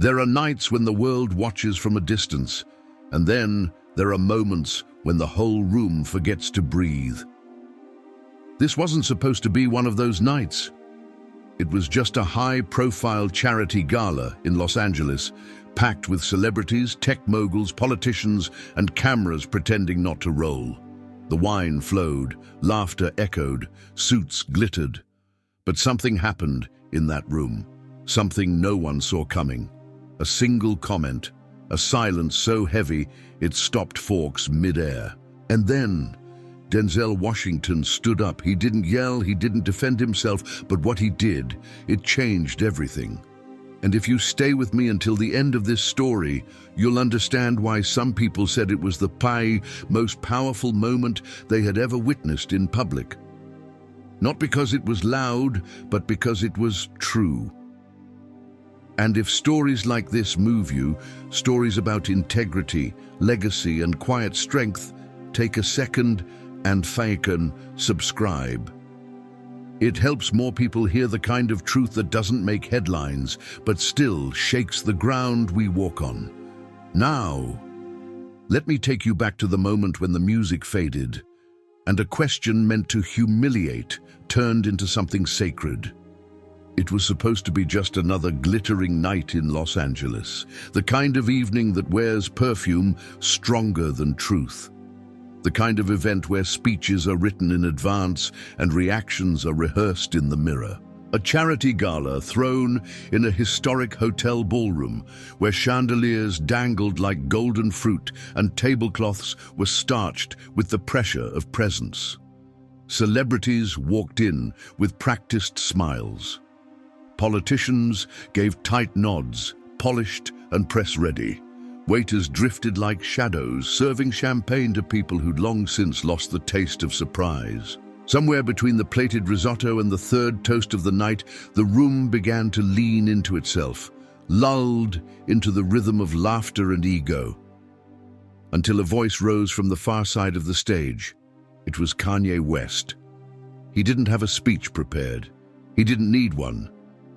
There are nights when the world watches from a distance, and then there are moments when the whole room forgets to breathe. This wasn't supposed to be one of those nights. It was just a high-profile charity gala in Los Angeles, packed with celebrities, tech moguls, politicians, and cameras pretending not to roll. The wine flowed, laughter echoed, suits glittered. But something happened in that room, something no one saw coming. A single comment, a silence so heavy it stopped forks mid-air. And then Denzel Washington stood up. He didn't yell, he didn't defend himself, but what he did, it changed everything. And if you stay with me until the end of this story, you'll understand why some people said it was the most powerful moment they had ever witnessed in public. Not because it was loud, but because it was true. And if stories like this move you, stories about integrity, legacy, and quiet strength, take a second and subscribe. It helps more people hear the kind of truth that doesn't make headlines, but still shakes the ground we walk on. Now, let me take you back to the moment when the music faded, and a question meant to humiliate turned into something sacred. It was supposed to be just another glittering night in Los Angeles, the kind of evening that wears perfume stronger than truth. The kind of event where speeches are written in advance and reactions are rehearsed in the mirror. A charity gala thrown in a historic hotel ballroom where chandeliers dangled like golden fruit and tablecloths were starched with the pressure of presence. Celebrities walked in with practiced smiles. Politicians gave tight nods, polished and press-ready. Waiters drifted like shadows, serving champagne to people who'd long since lost the taste of surprise. Somewhere between the plated risotto and the third toast of the night, the room began to lean into itself, lulled into the rhythm of laughter and ego, until a voice rose from the far side of the stage. It was Kanye West. He didn't have a speech prepared. He didn't need one.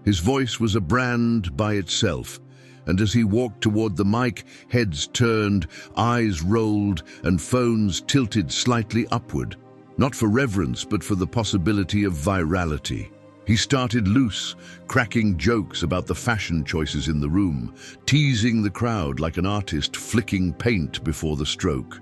His voice was a brand by itself. And as he walked toward the mic, heads turned, eyes rolled, and phones tilted slightly upward. Not for reverence, but for the possibility of virality. He started loose, cracking jokes about the fashion choices in the room, teasing the crowd like an artist flicking paint before the stroke.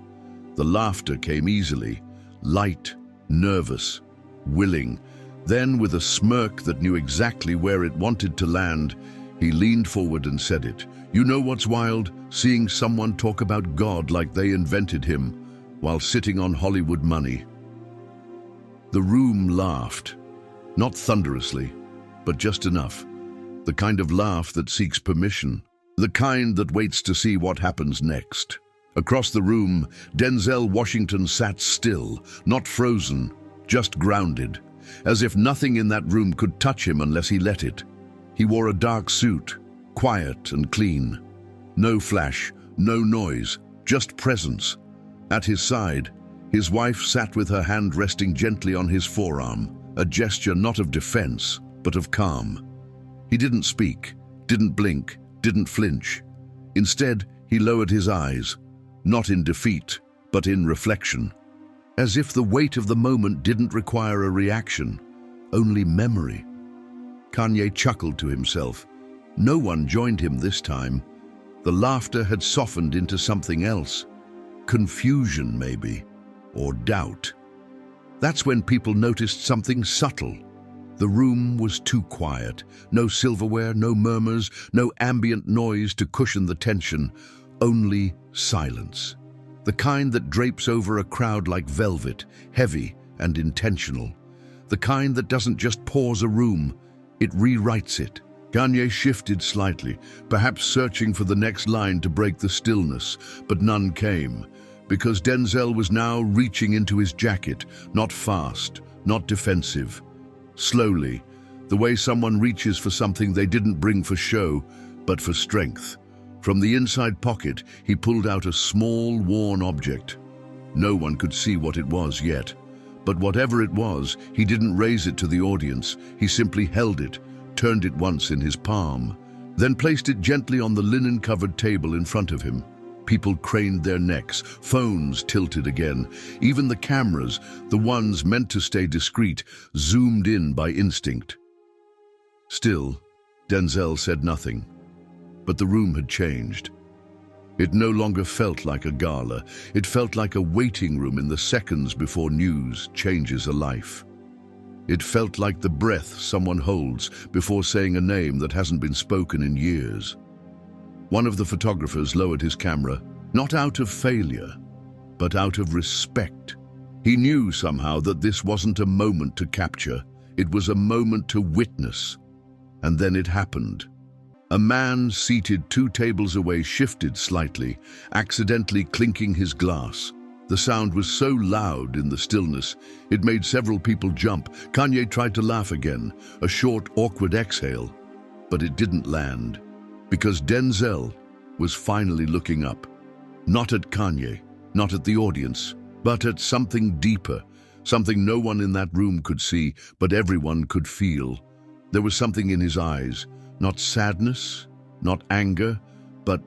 The laughter came easily, light, nervous, willing. Then, with a smirk that knew exactly where it wanted to land, he leaned forward and said it. You know what's wild? Seeing someone talk about God like they invented him while sitting on Hollywood money. The room laughed. Not thunderously, but just enough. The kind of laugh that seeks permission. The kind that waits to see what happens next. Across the room, Denzel Washington sat still, not frozen, just grounded, as if nothing in that room could touch him unless he let it. He wore a dark suit, quiet and clean. No flash, no noise, just presence. At his side, his wife sat with her hand resting gently on his forearm, a gesture not of defense, but of calm. He didn't speak, didn't blink, didn't flinch. Instead, he lowered his eyes, not in defeat, but in reflection. As if the weight of the moment didn't require a reaction, only memory. Kanye chuckled to himself. No one joined him this time. The laughter had softened into something else. Confusion, maybe, or doubt. That's when people noticed something subtle. The room was too quiet. No silverware, no murmurs, no ambient noise to cushion the tension. Only silence. The kind that drapes over a crowd like velvet, heavy and intentional. The kind that doesn't just pause a room, it rewrites it. Kanye shifted slightly, perhaps searching for the next line to break the stillness, but none came, because Denzel was now reaching into his jacket, not fast, not defensive. Slowly, the way someone reaches for something they didn't bring for show, but for strength. From the inside pocket, he pulled out a small, worn object. No one could see what it was yet. But whatever it was, he didn't raise it to the audience. He simply held it, turned it once in his palm, then placed it gently on the linen-covered table in front of him. People craned their necks, phones tilted again. Even the cameras, the ones meant to stay discreet, zoomed in by instinct. Still, Denzel said nothing. But the room had changed. It no longer felt like a gala. It felt like a waiting room in the seconds before news changes a life. It felt like the breath someone holds before saying a name that hasn't been spoken in years. One of the photographers lowered his camera, not out of failure, but out of respect. He knew somehow that this wasn't a moment to capture, it was a moment to witness. And then it happened. A man seated 2 tables away shifted slightly, accidentally clinking his glass. The sound was so loud in the stillness, it made several people jump. Kanye tried to laugh again, a short, awkward exhale, but it didn't land, because Denzel was finally looking up. Not at Kanye, not at the audience, but at something deeper, something no one in that room could see, but everyone could feel. There was something in his eyes, not sadness, not anger, but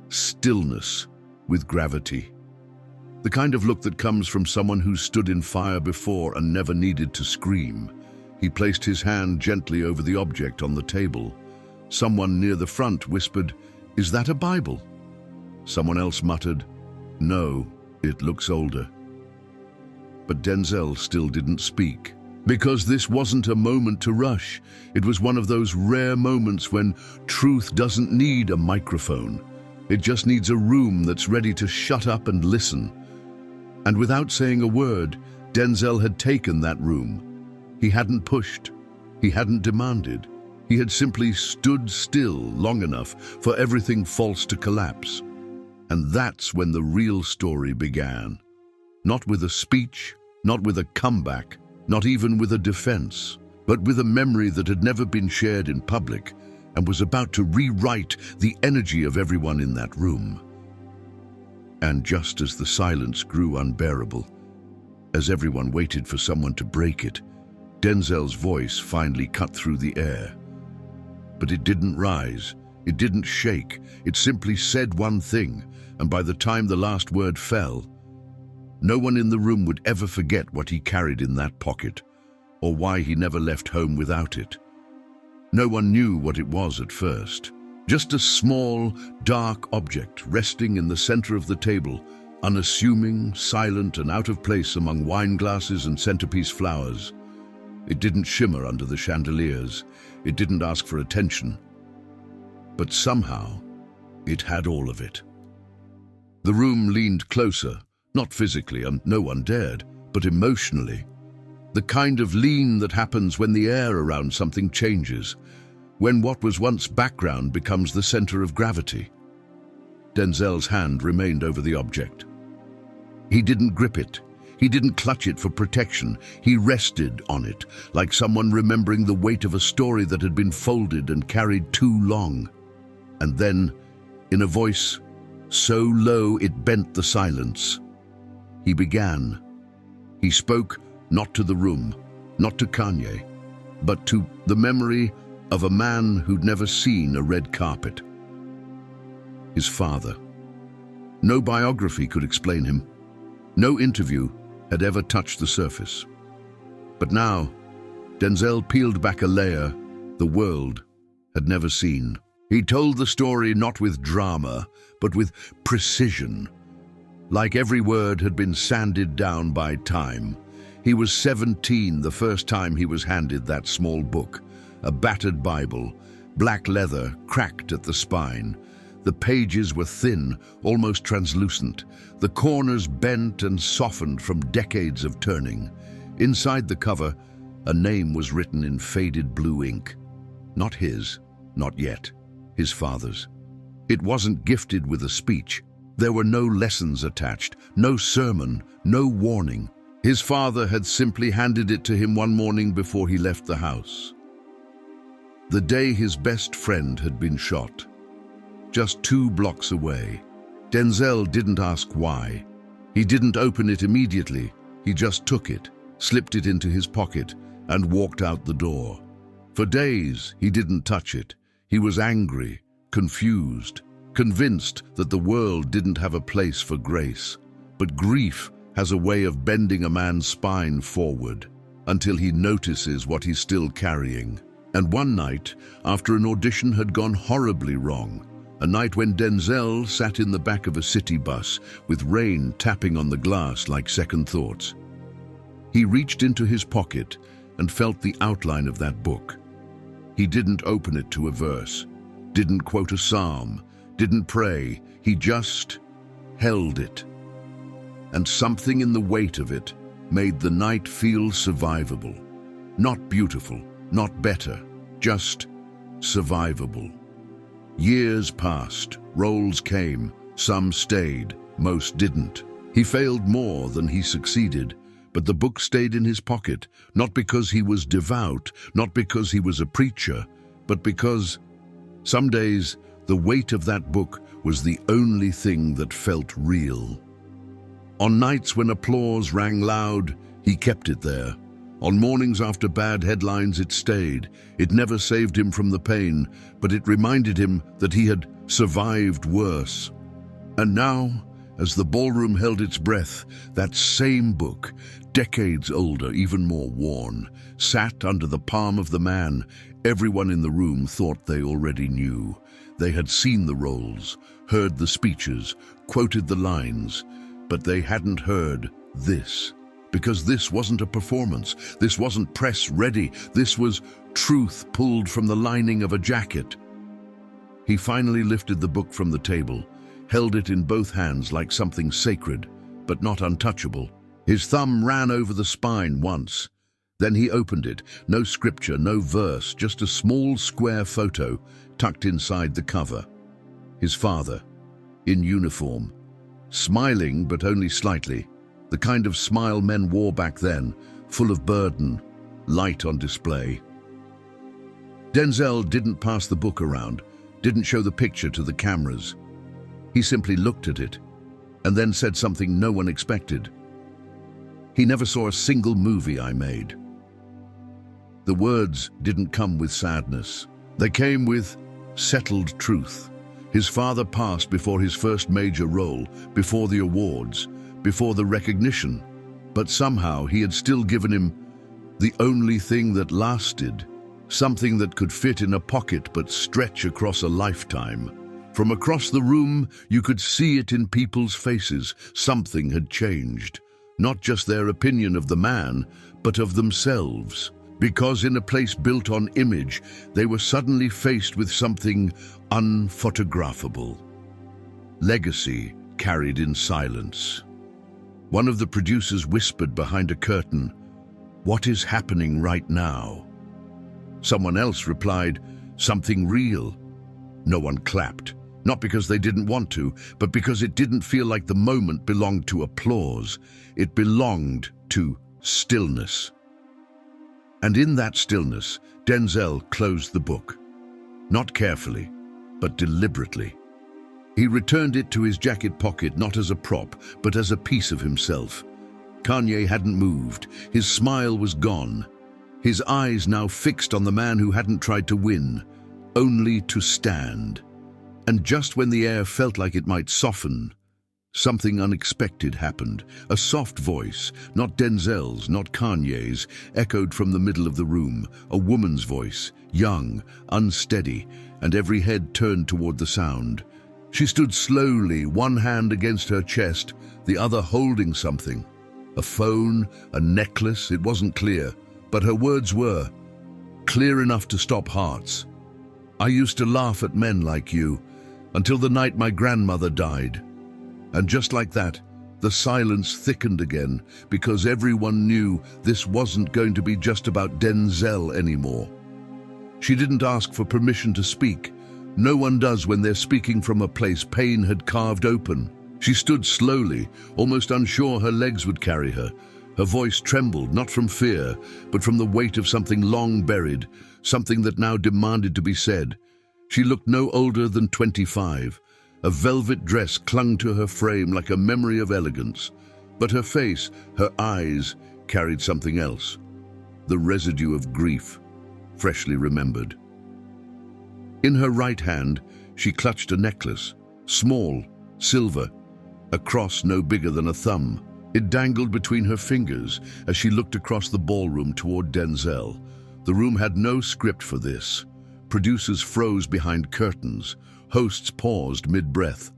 stillness with gravity. The kind of look that comes from someone who stood in fire before and never needed to scream. He placed his hand gently over the object on the table. Someone near the front whispered, "Is that a Bible?" Someone else muttered, "No, it looks older." But Denzel still didn't speak. Because this wasn't a moment to rush. It was one of those rare moments when truth doesn't need a microphone. It just needs a room that's ready to shut up and listen. And without saying a word, Denzel had taken that room. He hadn't pushed. He hadn't demanded. He had simply stood still long enough for everything false to collapse. And that's when the real story began. Not with a speech, not with a comeback, not even with a defense, but with a memory that had never been shared in public and was about to rewrite the energy of everyone in that room. And just as the silence grew unbearable, as everyone waited for someone to break it, Denzel's voice finally cut through the air. But it didn't rise, it didn't shake, it simply said one thing, and by the time the last word fell, no one in the room would ever forget what he carried in that pocket, or why he never left home without it. No one knew what it was at first. Just a small, dark object resting in the center of the table, unassuming, silent, and out of place among wine glasses and centerpiece flowers. It didn't shimmer under the chandeliers. It didn't ask for attention. But somehow, it had all of it. The room leaned closer. Not physically, and no one dared, but emotionally. The kind of lean that happens when the air around something changes, when what was once background becomes the center of gravity. Denzel's hand remained over the object. He didn't grip it. He didn't clutch it for protection. He rested on it, like someone remembering the weight of a story that had been folded and carried too long. And then, in a voice so low it bent the silence, he began. He spoke not to the room, not to Kanye, but to the memory of a man who'd never seen a red carpet. His father. No biography could explain him. No interview had ever touched the surface. But now, Denzel peeled back a layer the world had never seen. He told the story not with drama, but with precision. Like every word had been sanded down by time. He was 17 the first time he was handed that small book, a battered Bible, black leather cracked at the spine. The pages were thin, almost translucent, the corners bent and softened from decades of turning. Inside the cover, a name was written in faded blue ink. Not his, not yet, his father's. It wasn't gifted with a speech. There were no lessons attached, no sermon, no warning. His father had simply handed it to him one morning before he left the house. The day his best friend had been shot, just 2 blocks away. Denzel didn't ask why. He didn't open it immediately. He just took it, slipped it into his pocket, and walked out the door. For days, he didn't touch it. He was angry, confused, convinced that the world didn't have a place for grace. But grief has a way of bending a man's spine forward until he notices what he's still carrying. And one night, after an audition had gone horribly wrong, a night when Denzel sat in the back of a city bus with rain tapping on the glass like second thoughts, he reached into his pocket and felt the outline of that book. He didn't open it to a verse, didn't quote a psalm, didn't pray. He just held it. And something in the weight of it made the night feel survivable. Not beautiful, not better, just survivable. Years passed, roles came, some stayed, most didn't. He failed more than he succeeded, but the book stayed in his pocket, not because he was devout, not because he was a preacher, but because some days the weight of that book was the only thing that felt real. On nights when applause rang loud, he kept it there. On mornings after bad headlines, it stayed. It never saved him from the pain, but it reminded him that he had survived worse. And now, as the ballroom held its breath, that same book, decades older, even more worn, sat under the palm of the man everyone in the room thought they already knew. They had seen the roles, heard the speeches, quoted the lines, but they hadn't heard this. Because this wasn't a performance, this wasn't press ready, this was truth pulled from the lining of a jacket. He finally lifted the book from the table, held it in both hands like something sacred, but not untouchable. His thumb ran over the spine once. Then he opened it, no scripture, no verse, just a small square photo tucked inside the cover. His father, in uniform, smiling but only slightly. The kind of smile men wore back then, full of burden, light on display. Denzel didn't pass the book around, didn't show the picture to the cameras. He simply looked at it, and then said something no one expected. He never saw a single movie I made. The words didn't come with sadness. They came with settled truth. His father passed before his first major role, before the awards, before the recognition, but somehow he had still given him the only thing that lasted, something that could fit in a pocket but stretch across a lifetime. From across the room, you could see it in people's faces. Something had changed, not just their opinion of the man, but of themselves. Because in a place built on image, they were suddenly faced with something unphotographable. Legacy carried in silence. One of the producers whispered behind a curtain, "What is happening right now?" Someone else replied, "Something real." No one clapped, not because they didn't want to, but because it didn't feel like the moment belonged to applause. It belonged to stillness. And in that stillness, Denzel closed the book. Not carefully, but deliberately. He returned it to his jacket pocket not as a prop, but as a piece of himself. Kanye hadn't moved. His smile was gone. His eyes now fixed on the man who hadn't tried to win, only to stand. And just when the air felt like it might soften, something unexpected happened. A soft voice, not Denzel's, not Kanye's, echoed from the middle of the room. A woman's voice, young, unsteady, and every head turned toward the sound. She stood slowly, one hand against her chest, the other holding something. A phone, a necklace, it wasn't clear, but her words were clear enough to stop hearts. "I used to laugh at men like you, until the night my grandmother died." And just like that, the silence thickened again, because everyone knew this wasn't going to be just about Denzel anymore. She didn't ask for permission to speak. No one does when they're speaking from a place pain had carved open. She stood slowly, almost unsure her legs would carry her. Her voice trembled, not from fear, but from the weight of something long buried, something that now demanded to be said. She looked no older than 25. A velvet dress clung to her frame like a memory of elegance. But her face, her eyes, carried something else. The residue of grief, freshly remembered. In her right hand, she clutched a necklace, small, silver, a cross no bigger than a thumb. It dangled between her fingers as she looked across the ballroom toward Denzel. The room had no script for this. Producers froze behind curtains. Hosts paused mid-breath.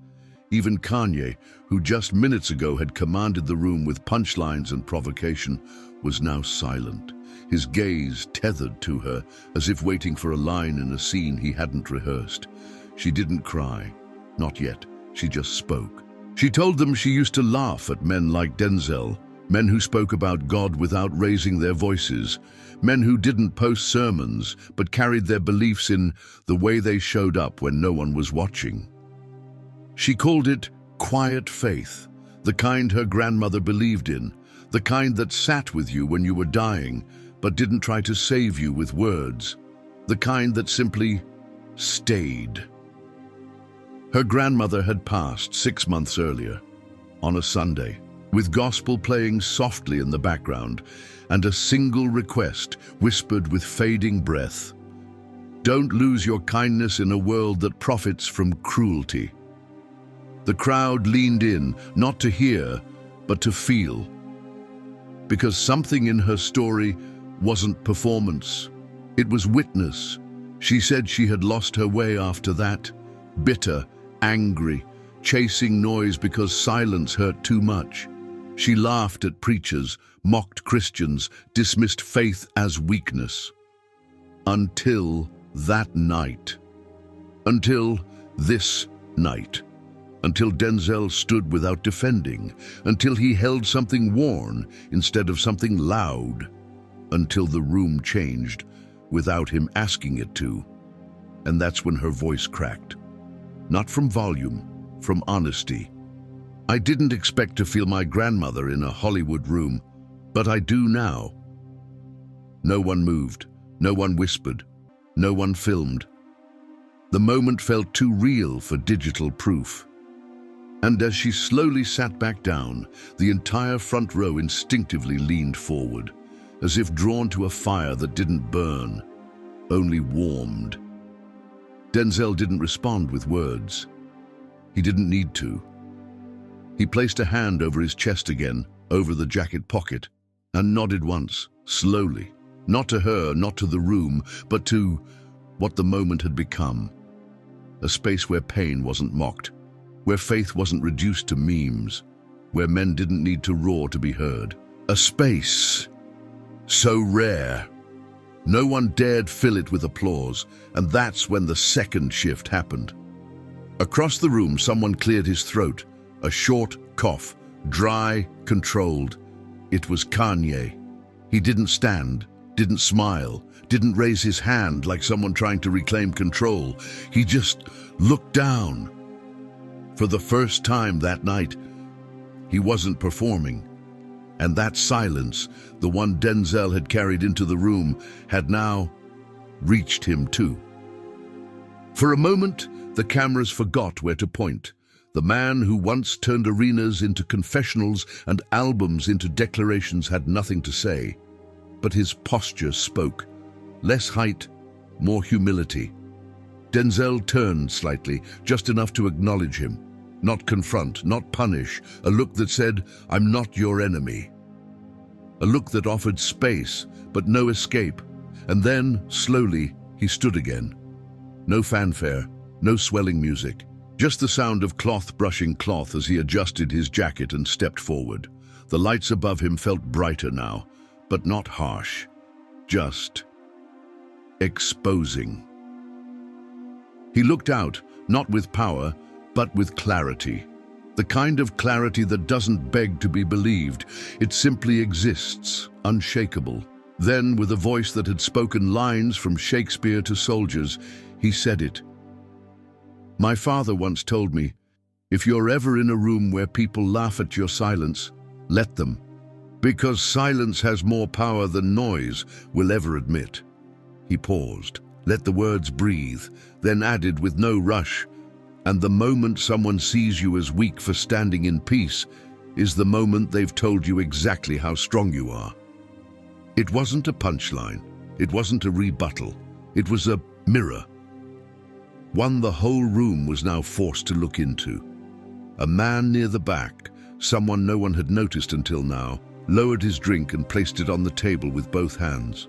Even Kanye, who just minutes ago had commanded the room with punchlines and provocation, was now silent, his gaze tethered to her, as if waiting for a line in a scene he hadn't rehearsed. She didn't cry. Not yet. She just spoke. She told them she used to laugh at men like Denzel, men who spoke about God without raising their voices, men who didn't post sermons but carried their beliefs in the way they showed up when no one was watching. She called it quiet faith, the kind her grandmother believed in, the kind that sat with you when you were dying but didn't try to save you with words, the kind that simply stayed. Her grandmother had passed 6 months earlier, on a Sunday, with gospel playing softly in the background and a single request whispered with fading breath. Don't lose your kindness in a world that profits from cruelty. The crowd leaned in, not to hear, but to feel. Because something in her story wasn't performance. It was witness. She said she had lost her way after that, bitter, angry, chasing noise because silence hurt too much. She laughed at preachers, mocked Christians, dismissed faith as weakness. Until that night. Until this night. Until Denzel stood without defending. Until he held something worn instead of something loud. Until the room changed without him asking it to. And that's when her voice cracked. Not from volume, from honesty. I didn't expect to feel my grandmother in a Hollywood room, but I do now. No one moved, no one whispered, no one filmed. The moment felt too real for digital proof. And as she slowly sat back down, the entire front row instinctively leaned forward, as if drawn to a fire that didn't burn, only warmed. Denzel didn't respond with words. He didn't need to. He placed a hand over his chest again, over the jacket pocket, and nodded once, slowly, not to her, not to the room, but to what the moment had become. A space where pain wasn't mocked, where faith wasn't reduced to memes, where men didn't need to roar to be heard. A space so rare. No one dared fill it with applause, and that's when the second shift happened. Across the room, someone cleared his throat, a short cough, dry, controlled. It was Kanye. He didn't stand, didn't smile, didn't raise his hand like someone trying to reclaim control. He just looked down. For the first time that night, he wasn't performing. And that silence, the one Denzel had carried into the room, had now reached him too. For a moment, the cameras forgot where to point. The man who once turned arenas into confessionals and albums into declarations had nothing to say. But his posture spoke. Less height, more humility. Denzel turned slightly, just enough to acknowledge him. Not confront, not punish, a look that said, I'm not your enemy. A look that offered space, but no escape. And then, slowly, he stood again. No fanfare, no swelling music, just the sound of cloth brushing cloth as he adjusted his jacket and stepped forward. The lights above him felt brighter now, but not harsh, just exposing. He looked out, not with power, but with clarity. The kind of clarity that doesn't beg to be believed. It simply exists, unshakable. Then, with a voice that had spoken lines from Shakespeare to soldiers, he said it. My father once told me, if you're ever in a room where people laugh at your silence, let them. Because silence has more power than noise will ever admit. He paused, let the words breathe, then added with no rush, and the moment someone sees you as weak for standing in peace is the moment they've told you exactly how strong you are. It wasn't a punchline. It wasn't a rebuttal. It was a mirror. one the whole room was now forced to look into. A man near the back, someone no one had noticed until now, lowered his drink and placed it on the table with both hands.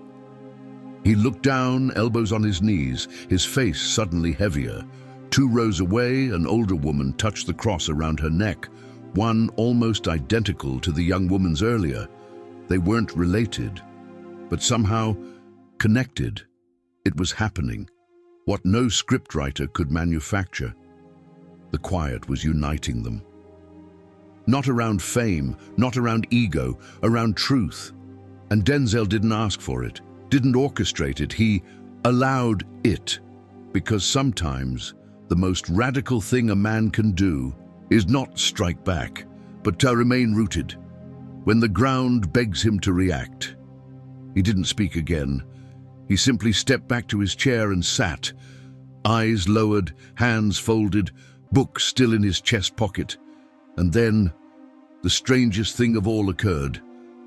He looked down, elbows on his knees, his face suddenly heavier. 2 rows away, an older woman touched the cross around her neck, one almost identical to the young woman's earlier. They weren't related, but somehow connected. It was happening, what no scriptwriter could manufacture. The quiet was uniting them. Not around fame, not around ego, around truth. And Denzel didn't ask for it, didn't orchestrate it, he allowed it. Because sometimes the most radical thing a man can do is not strike back, but to remain rooted, when the ground begs him to react. He didn't speak again. He simply stepped back to his chair and sat, eyes lowered, hands folded, book still in his chest pocket. And then, the strangest thing of all occurred.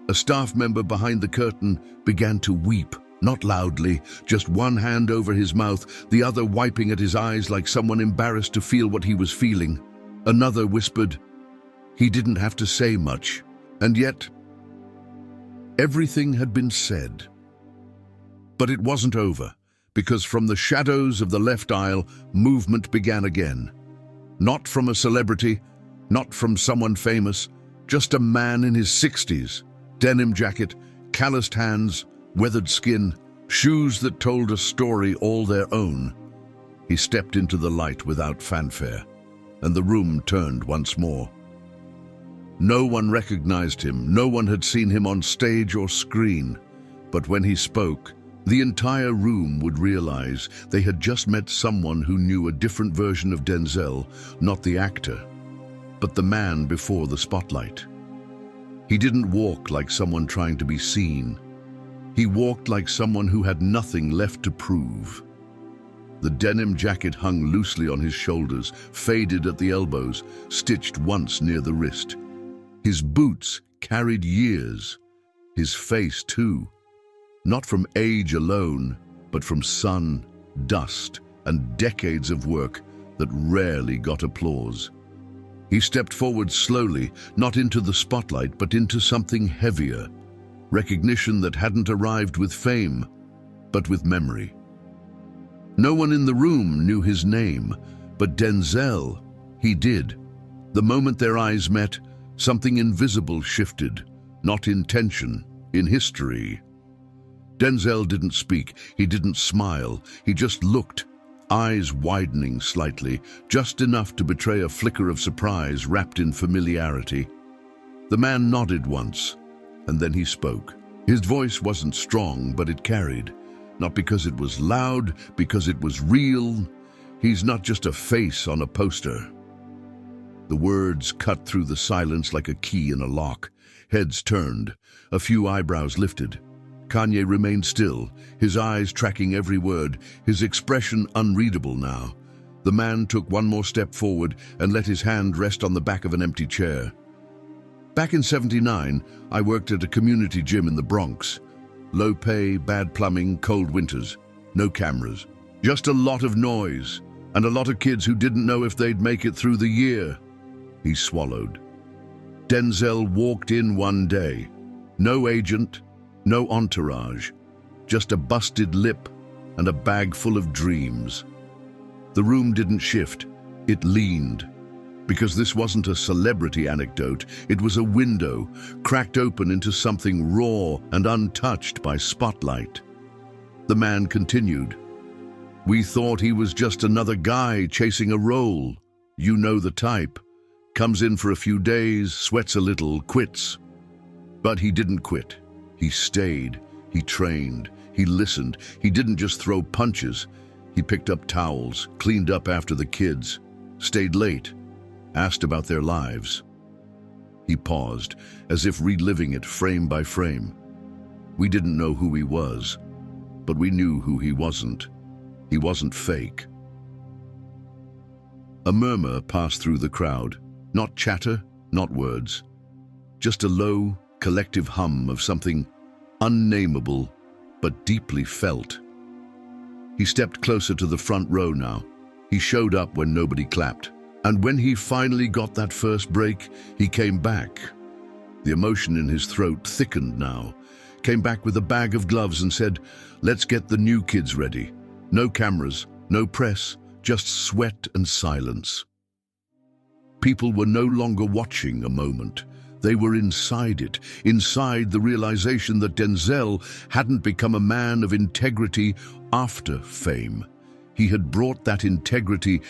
A staff member behind the curtain began to weep, not loudly, just one hand over his mouth, the other wiping at his eyes like someone embarrassed to feel what he was feeling. Another whispered. He didn't have to say much, and yet, everything had been said. But it wasn't over, because from the shadows of the left aisle, movement began again. Not from a celebrity, not from someone famous, just a man in his 60s, denim jacket, calloused hands, weathered skin, shoes that told a story all their own. He stepped into the light without fanfare, and the room turned once more. No one recognized him, no one had seen him on stage or screen, but when he spoke, the entire room would realize they had just met someone who knew a different version of Denzel, not the actor, but the man before the spotlight. He didn't walk like someone trying to be seen. He walked like someone who had nothing left to prove. The denim jacket hung loosely on his shoulders, faded at the elbows, stitched once near the wrist. His boots carried years. His face, too. Not from age alone, but from sun, dust, and decades of work that rarely got applause. He stepped forward slowly, not into the spotlight, but into something heavier. Recognition that hadn't arrived with fame, but with memory. No one in the room knew his name, but Denzel, he did. The moment their eyes met, something invisible shifted, not in tension, in history. Denzel didn't speak, he didn't smile, he just looked, eyes widening slightly, just enough to betray a flicker of surprise wrapped in familiarity. The man nodded once, and then he spoke. His voice wasn't strong, but it carried. Not because it was loud, because it was real. He's not just a face on a poster. The words cut through the silence like a key in a lock. Heads turned, a few eyebrows lifted. Kanye remained still, his eyes tracking every word, his expression unreadable now. The man took one more step forward and let his hand rest on the back of an empty chair. Back in '79, I worked at a community gym in the Bronx. Low pay, bad plumbing, cold winters. No cameras. Just a lot of noise, and a lot of kids who didn't know if they'd make it through the year. He swallowed. Denzel walked in one day. No agent, no entourage. Just a busted lip and a bag full of dreams. The room didn't shift. It leaned. Because this wasn't a celebrity anecdote, it was a window, cracked open into something raw and untouched by spotlight. The man continued. We thought he was just another guy chasing a role. You know the type. Comes in for a few days, sweats a little, quits. But he didn't quit. He stayed. He trained. He listened. He didn't just throw punches. He picked up towels, cleaned up after the kids, stayed late, asked about their lives. He paused, as if reliving it frame by frame. We didn't know who he was, but we knew who he wasn't. He wasn't fake. A murmur passed through the crowd. Not chatter, not words. Just a low, collective hum of something unnameable, but deeply felt. He stepped closer to the front row now. He showed up when nobody clapped. And when he finally got that first break, he came back. The emotion in his throat thickened now. Came back with a bag of gloves and said, "Let's get the new kids ready. No cameras, no press, just sweat and silence." People were no longer watching a moment. They were inside it, inside the realization that Denzel hadn't become a man of integrity after fame. He had brought that integrity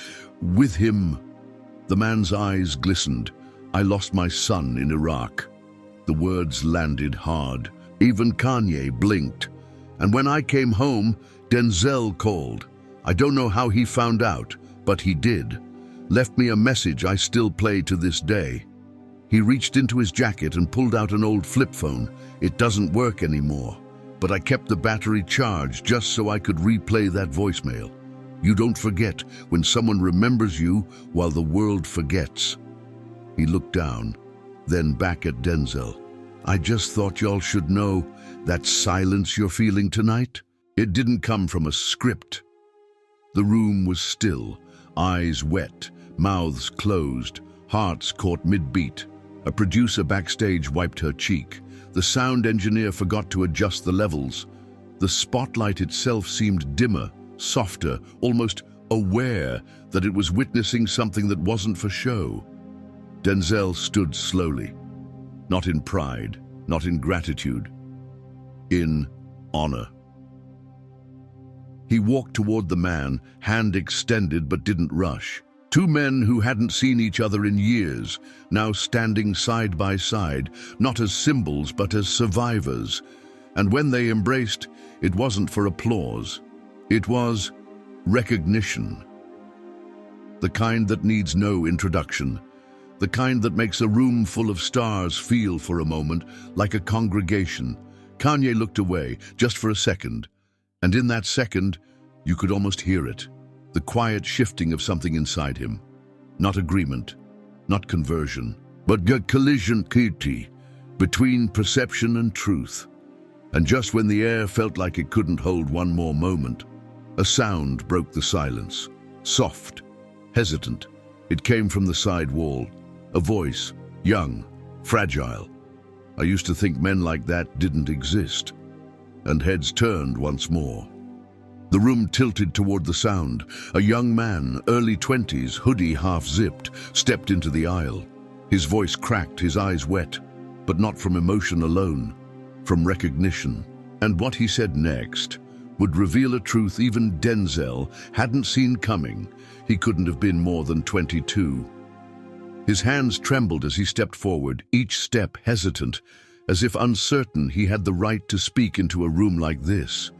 with him. The man's eyes glistened. "I lost my son in Iraq." The words landed hard. Even Kanye blinked. "And when I came home, Denzel called. I don't know how he found out, but he did. Left me a message I still play to this day." He reached into his jacket and pulled out an old flip phone. "It doesn't work anymore, but I kept the battery charged just so I could replay that voicemail. You don't forget when someone remembers you while the world forgets." He looked down, then back at Denzel. "I just thought y'all should know that silence you're feeling tonight, it didn't come from a script." The room was still, eyes wet, mouths closed, hearts caught mid-beat. A producer backstage wiped her cheek. The sound engineer forgot to adjust the levels. The spotlight itself seemed dimmer, softer, almost aware that it was witnessing something that wasn't for show. Denzel stood slowly. Not in pride, not in gratitude, in honor. He walked toward the man, hand extended but didn't rush. Two men who hadn't seen each other in years, now standing side by side, not as symbols but as survivors. And when they embraced, it wasn't for applause. It was recognition. The kind that needs no introduction. The kind that makes a room full of stars feel for a moment like a congregation. Kanye looked away, just for a second. And in that second, you could almost hear it. The quiet shifting of something inside him. Not agreement, not conversion, but a collision between perception and truth. And just when the air felt like it couldn't hold one more moment, a sound broke the silence. Soft, hesitant. It came from the side wall. A voice, young, fragile. I used to think men like that didn't exist. And heads turned once more. The room tilted toward the sound. A young man, early 20s, hoodie half-zipped, stepped into the aisle. His voice cracked, his eyes wet, but not from emotion alone, from recognition. And what he said next would reveal a truth even Denzel hadn't seen coming. He couldn't have been more than 22. His hands trembled as he stepped forward, each step hesitant, as if uncertain he had the right to speak into a room like this.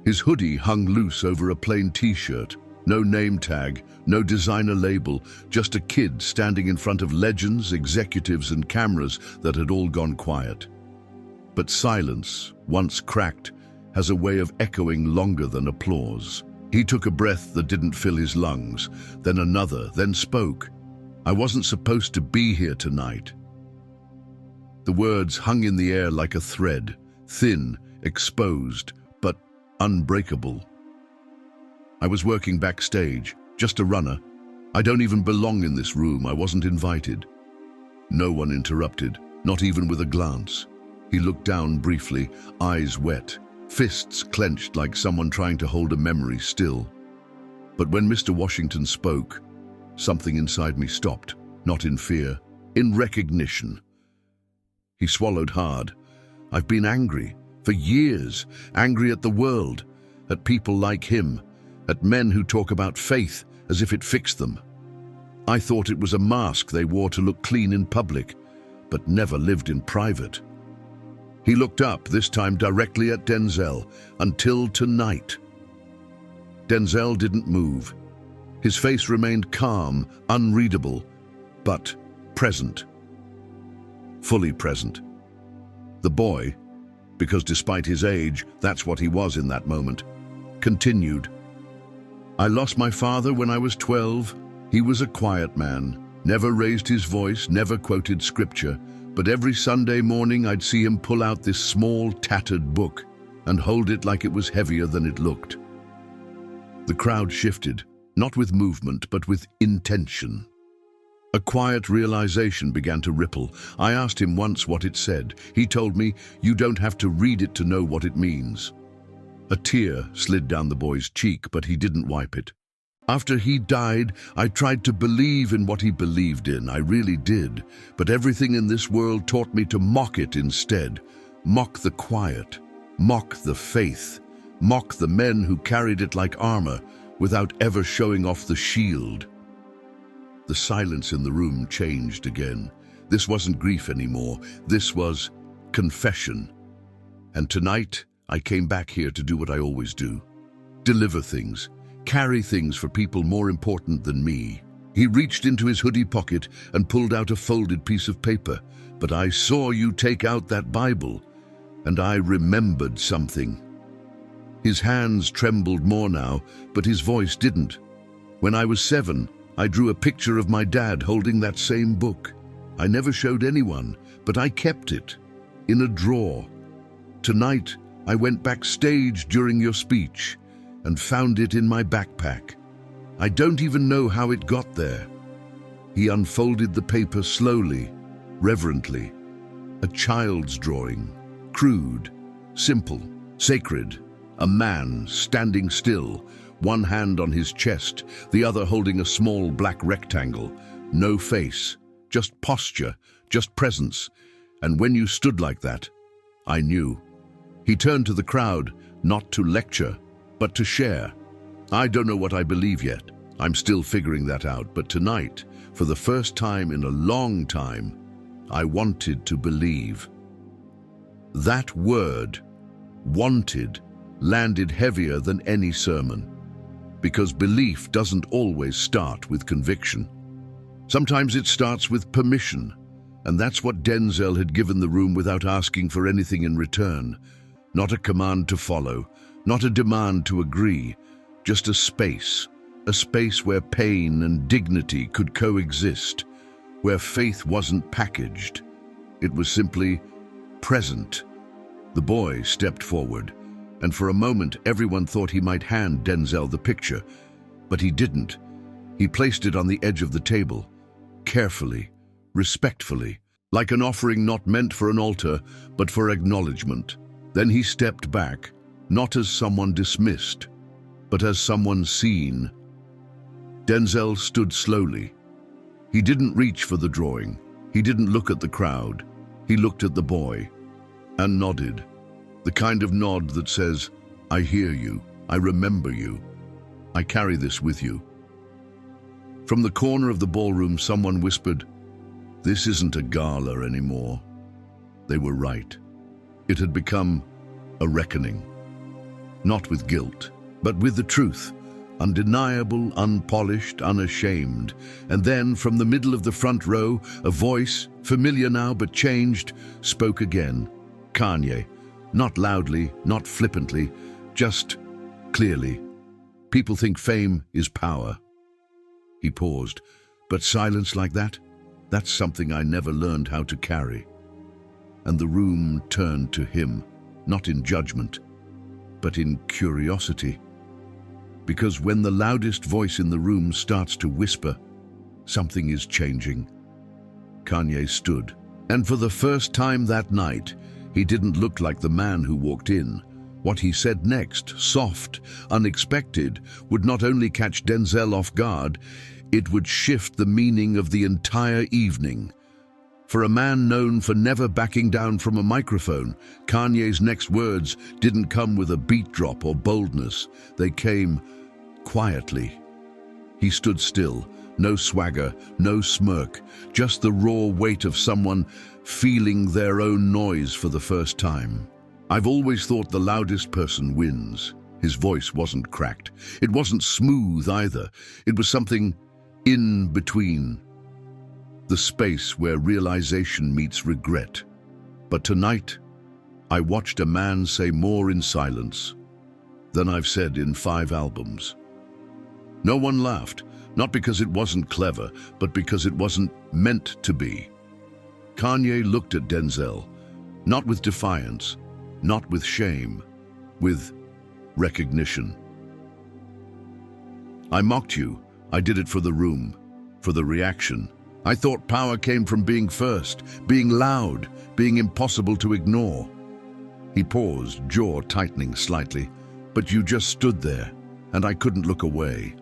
His hoodie hung loose over a plain t-shirt. No name tag, no designer label, just a kid standing in front of legends, executives, and cameras that had all gone quiet. But silence, once cracked, has a way of echoing longer than applause. He took a breath that didn't fill his lungs, then another, then spoke. "I wasn't supposed to be here tonight." The words hung in the air like a thread, thin, exposed, but unbreakable. "I was working backstage, just a runner. I don't even belong in this room. I wasn't invited." No one interrupted, not even with a glance. He looked down briefly, eyes wet, fists clenched like someone trying to hold a memory still. But when Mr. Washington spoke, something inside me stopped, not in fear, in recognition. He swallowed hard. "I've been angry, for years, angry at the world, at people like him, at men who talk about faith as if it fixed them. I thought it was a mask they wore to look clean in public, but never lived in private." He looked up, this time directly at Denzel, "Until tonight." Denzel didn't move. His face remained calm, unreadable, but present. Fully present. The boy, because despite his age, that's what he was in that moment, continued. "I lost my father when I was 12. He was a quiet man, never raised his voice, never quoted scripture, but every Sunday morning I'd see him pull out this small, tattered book and hold it like it was heavier than it looked." The crowd shifted, Not with movement, but with intention. A quiet realization began to ripple. I asked him once what it said. He told me, "You don't have to read it to know what it means." A tear slid down the boy's cheek, but he didn't wipe it. After he died, I tried to believe in what he believed in. I really did. But everything in this world taught me to mock it instead. Mock the quiet. Mock the faith. Mock the men who carried it like armor, without ever showing off the shield. The silence in the room changed again. This wasn't grief anymore. This was confession. And tonight, I came back here to do what I always do. Deliver things. Carry things for people more important than me. He reached into his hoodie pocket and pulled out a folded piece of paper. But I saw you take out that Bible, and I remembered something. His hands trembled more now, but his voice didn't. When I was 7, I drew a picture of my dad holding that same book. I never showed anyone, but I kept it in a drawer. Tonight, I went backstage during your speech and found it in my backpack. I don't even know how it got there. He unfolded the paper slowly, reverently. A child's drawing, crude, simple, sacred. A man standing still, one hand on his chest, the other holding a small black rectangle. No face, just posture, just presence. And when you stood like that, I knew. He turned to the crowd, not to lecture, but to share. I don't know what I believe yet. I'm still figuring that out. But tonight, for the first time in a long time, I wanted to believe. That word, wanted, landed heavier than any sermon. Because belief doesn't always start with conviction. Sometimes it starts with permission. And that's what Denzel had given the room without asking for anything in return. Not a command to follow, not a demand to agree, just a space where pain and dignity could coexist, where faith wasn't packaged. It was simply present. The boy stepped forward, and for a moment everyone thought he might hand Denzel the picture, but he didn't. He placed it on the edge of the table, carefully, respectfully, like an offering not meant for an altar, but for acknowledgement. Then he stepped back, not as someone dismissed, but as someone seen. Denzel stood slowly. He didn't reach for the drawing. He didn't look at the crowd. He looked at the boy and nodded. The kind of nod that says, "I hear you, I remember you, I carry this with you." From the corner of the ballroom, someone whispered, "This isn't a gala anymore." They were right. It had become a reckoning. Not with guilt, but with the truth. Undeniable, unpolished, unashamed. And then, from the middle of the front row, a voice, familiar now but changed, spoke again. Kanye. Not loudly, not flippantly, just clearly. "People think fame is power." He paused. "But silence like that? That's something I never learned how to carry." And the room turned to him, not in judgment, but in curiosity. Because when the loudest voice in the room starts to whisper, something is changing. Kanye stood, and for the first time that night, he didn't look like the man who walked in. What he said next, soft, unexpected, would not only catch Denzel off guard, it would shift the meaning of the entire evening. For a man known for never backing down from a microphone, Kanye's next words didn't come with a beat drop or boldness. They came quietly. He stood still, no swagger, no smirk, just the raw weight of someone feeling their own noise for the first time. "I've always thought the loudest person wins." His voice wasn't cracked. It wasn't smooth either. It was something in between. The space where realization meets regret. But tonight, I watched a man say more in silence than I've said in 5 albums. No one laughed, not because it wasn't clever, but because it wasn't meant to be. Kanye looked at Denzel, not with defiance, not with shame, with recognition. I mocked you. I did it for the room, for the reaction. I thought power came from being first, being loud, being impossible to ignore." He paused, jaw tightening slightly. "But you just stood there, and I couldn't look away."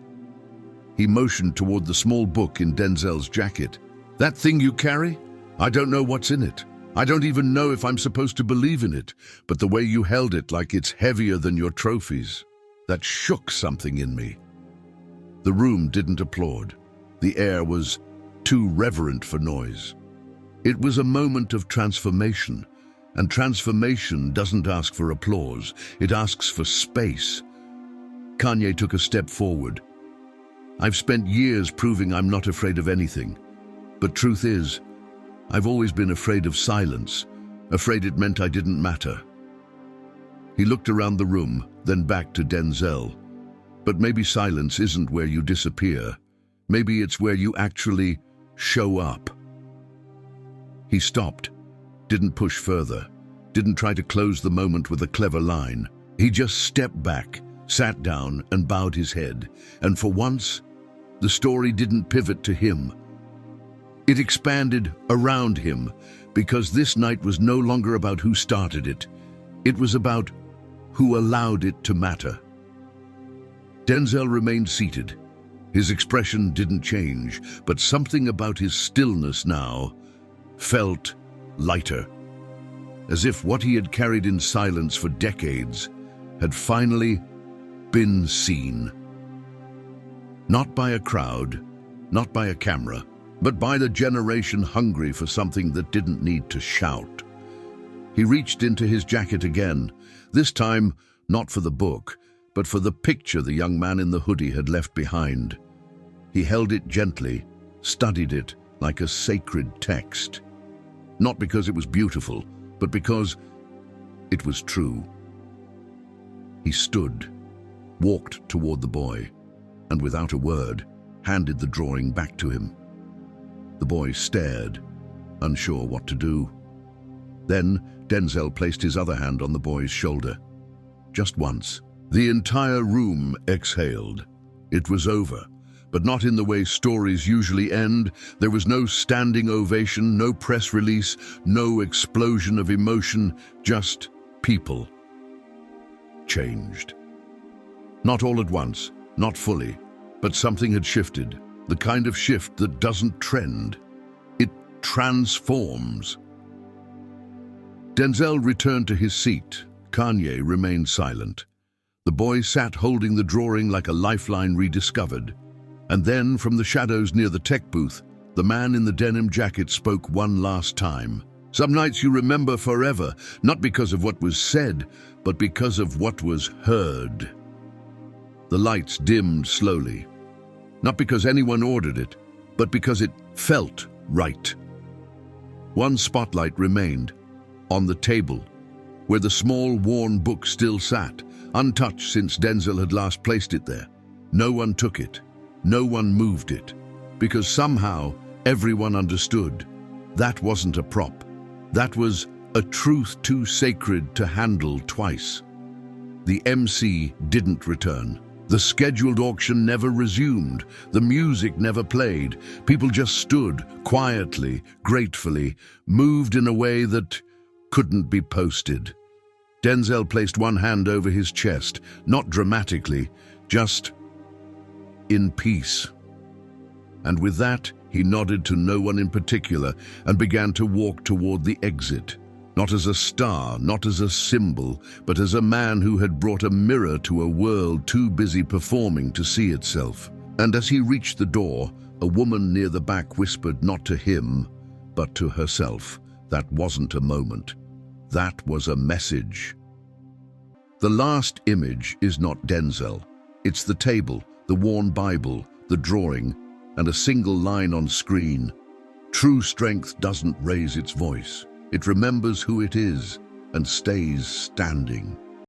He motioned toward the small book in Denzel's jacket. "That thing you carry? I don't know what's in it. I don't even know if I'm supposed to believe in it, but the way you held it like it's heavier than your trophies, that shook something in me." The room didn't applaud. The air was too reverent for noise. It was a moment of transformation, and transformation doesn't ask for applause, it asks for space. Kanye took a step forward. "I've spent years proving I'm not afraid of anything, but truth is, I've always been afraid of silence, afraid it meant I didn't matter." He looked around the room, then back to Denzel. "But maybe silence isn't where you disappear. Maybe it's where you actually show up." He stopped, didn't push further, didn't try to close the moment with a clever line. He just stepped back, sat down, and bowed his head. And for once, the story didn't pivot to him. It expanded around him, because this night was no longer about who started it. It was about who allowed it to matter. Denzel remained seated. His expression didn't change, but something about his stillness now felt lighter, as if what he had carried in silence for decades had finally been seen. Not by a crowd, not by a camera, but by the generation hungry for something that didn't need to shout. He reached into his jacket again, this time not for the book, but for the picture the young man in the hoodie had left behind. He held it gently, studied it like a sacred text. Not because it was beautiful, but because it was true. He stood, walked toward the boy, and without a word, handed the drawing back to him. The boy stared, unsure what to do. Then Denzel placed his other hand on the boy's shoulder. Just once. The entire room exhaled. It was over, but not in the way stories usually end. There was no standing ovation, no press release, no explosion of emotion, just people. Changed. Not all at once, not fully, but something had shifted. The kind of shift that doesn't trend. It transforms. Denzel returned to his seat. Kanye remained silent. The boy sat holding the drawing like a lifeline rediscovered. And then, from the shadows near the tech booth, the man in the denim jacket spoke one last time. "Some nights you remember forever, not because of what was said, but because of what was heard." The lights dimmed slowly. Not because anyone ordered it, but because it felt right. One spotlight remained, on the table, where the small, worn book still sat, untouched since Denzel had last placed it there. No one took it, no one moved it, because somehow everyone understood. That wasn't a prop. That was a truth too sacred to handle twice. The MC didn't return. The scheduled auction never resumed. The music never played. People just stood, quietly, gratefully, moved in a way that couldn't be posted. Denzel placed one hand over his chest, not dramatically, just in peace. And with that, he nodded to no one in particular and began to walk toward the exit. Not as a star, not as a symbol, but as a man who had brought a mirror to a world too busy performing to see itself. And as he reached the door, a woman near the back whispered not to him, but to herself. That wasn't a moment. That was a message. The last image is not Denzel. It's the table, the worn Bible, the drawing, and a single line on screen. True strength doesn't raise its voice. It remembers who it is and stays standing.